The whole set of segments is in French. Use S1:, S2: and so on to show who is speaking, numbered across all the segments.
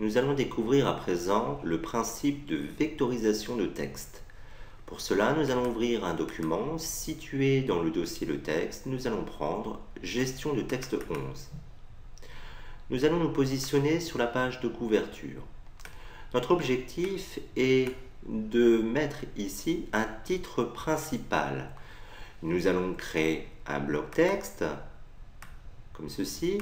S1: nous allons découvrir à présent le principe de vectorisation de texte. Pour cela, nous allons ouvrir un document situé dans le dossier Le texte. Nous allons prendre Gestion de texte 11. Nous allons nous positionner sur la page de couverture. Notre objectif est de mettre ici un titre principal. Nous allons créer un bloc texte, comme ceci.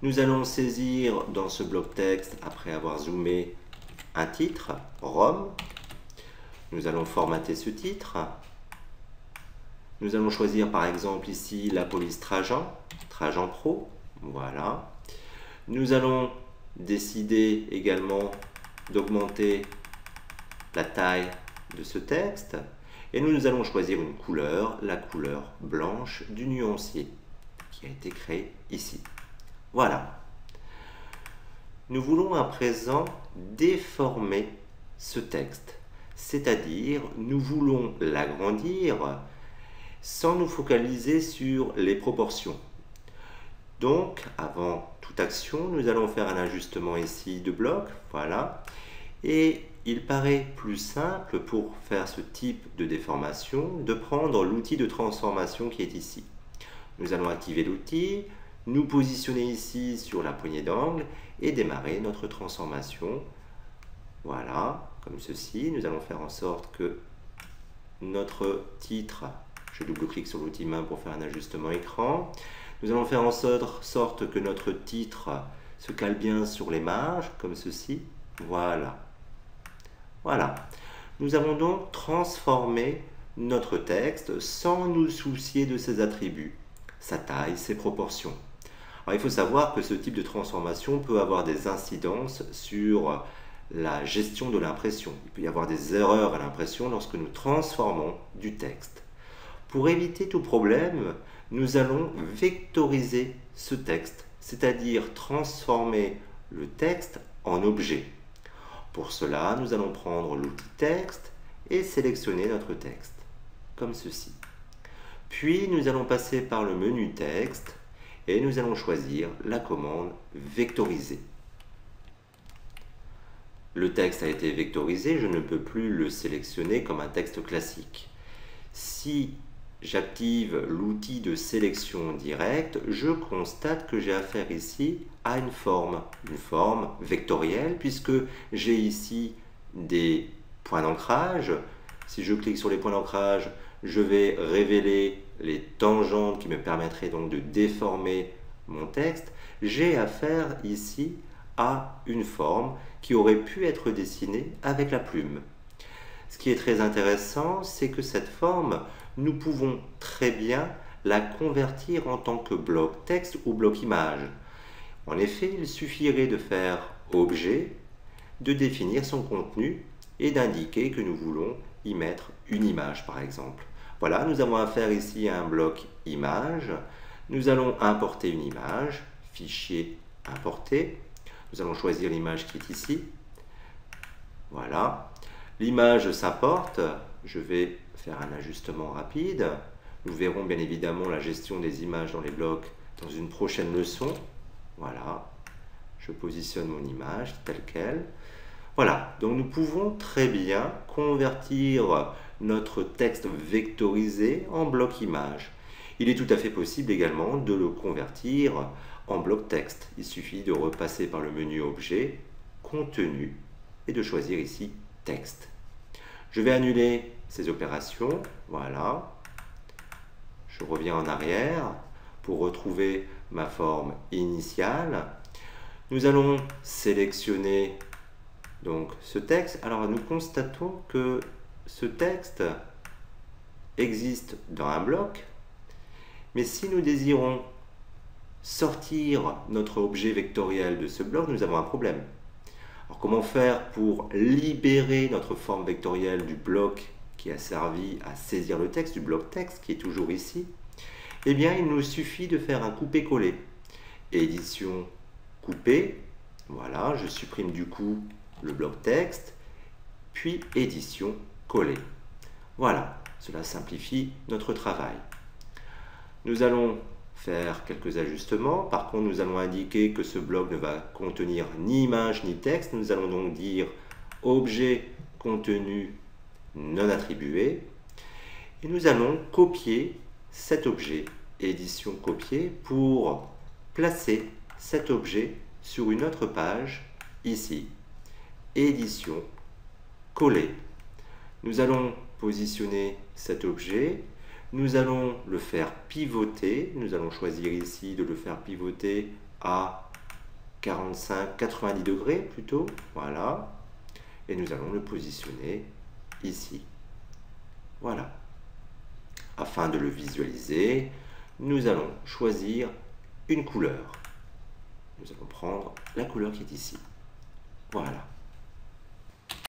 S1: Nous allons saisir dans ce bloc texte, après avoir zoomé, un titre, Rome. Nous allons formater ce titre. Nous allons choisir par exemple ici la police Trajan, Trajan Pro, voilà. Nous allons décider également d'augmenter la taille de ce texte et nous allons choisir une couleur, la couleur blanche du nuancier qui a été créé ici. Voilà. Nous voulons à présent déformer ce texte, c'est-à-dire nous voulons l'agrandir sans nous focaliser sur les proportions. Donc, avant toute action, nous allons faire un ajustement ici de bloc, voilà. Et il paraît plus simple pour faire ce type de déformation de prendre l'outil de transformation qui est ici. Nous allons activer l'outil, nous positionner ici sur la poignée d'angle et démarrer notre transformation. Voilà, comme ceci. Nous allons faire en sorte que notre titre, je double-clique sur l'outil main pour faire un ajustement écran. Nous allons faire en sorte que notre titre se cale bien sur les marges, comme ceci. Voilà. Voilà. Nous avons donc transformé notre texte sans nous soucier de ses attributs, sa taille, ses proportions. Alors, il faut savoir que ce type de transformation peut avoir des incidences sur la gestion de l'impression. Il peut y avoir des erreurs à l'impression lorsque nous transformons du texte. Pour éviter tout problème, nous allons vectoriser ce texte, c'est-à-dire transformer le texte en objet. Pour cela, nous allons prendre l'outil texte et sélectionner notre texte, comme ceci. Puis, nous allons passer par le menu texte et nous allons choisir la commande vectoriser. Le texte a été vectorisé, je ne peux plus le sélectionner comme un texte classique. Si j'active l'outil de sélection directe, je constate que j'ai affaire ici à une forme vectorielle, puisque j'ai ici des points d'ancrage. Si je clique sur les points d'ancrage, je vais révéler les tangentes qui me permettraient donc de déformer mon texte. J'ai affaire ici à une forme qui aurait pu être dessinée avec la plume. Ce qui est très intéressant, c'est que cette forme, nous pouvons très bien la convertir en tant que bloc texte ou bloc image. En effet, il suffirait de faire objet, de définir son contenu et d'indiquer que nous voulons y mettre une image par exemple. Voilà, nous avons affaire ici à un bloc image. Nous allons importer une image, fichier importer. Nous allons choisir l'image qui est ici. Voilà. L'image s'importe. Je vais faire un ajustement rapide. Nous verrons bien évidemment la gestion des images dans les blocs dans une prochaine leçon. Voilà. Je positionne mon image telle qu'elle. Voilà. Donc nous pouvons très bien convertir notre texte vectorisé en bloc image. Il est tout à fait possible également de le convertir en bloc texte. Il suffit de repasser par le menu objet, contenu et de choisir ici texte. Je vais annuler ces opérations. Voilà. Je reviens en arrière pour retrouver ma forme initiale. Nous allons sélectionner donc ce texte. Alors nous constatons que ce texte existe dans un bloc, mais si nous désirons sortir notre objet vectoriel de ce bloc, nous avons un problème. Alors comment faire pour libérer notre forme vectorielle du bloc qui a servi à saisir le texte, du bloc texte qui est toujours ici? Eh bien, il nous suffit de faire un coupé-coller. Édition couper, voilà, je supprime du coup le bloc texte, puis édition coller. Voilà, cela simplifie notre travail. Nous allons faire quelques ajustements. Par contre, nous allons indiquer que ce bloc ne va contenir ni image ni texte. Nous allons donc dire objet contenu non attribué. Et nous allons copier cet objet, édition copier, pour placer cet objet sur une autre page, ici, édition coller. Nous allons positionner cet objet, nous allons le faire pivoter, nous allons choisir ici de le faire pivoter à 90 degrés plutôt, voilà, et nous allons le positionner ici, voilà. Afin de le visualiser, nous allons choisir une couleur. Nous allons prendre la couleur qui est ici. Voilà.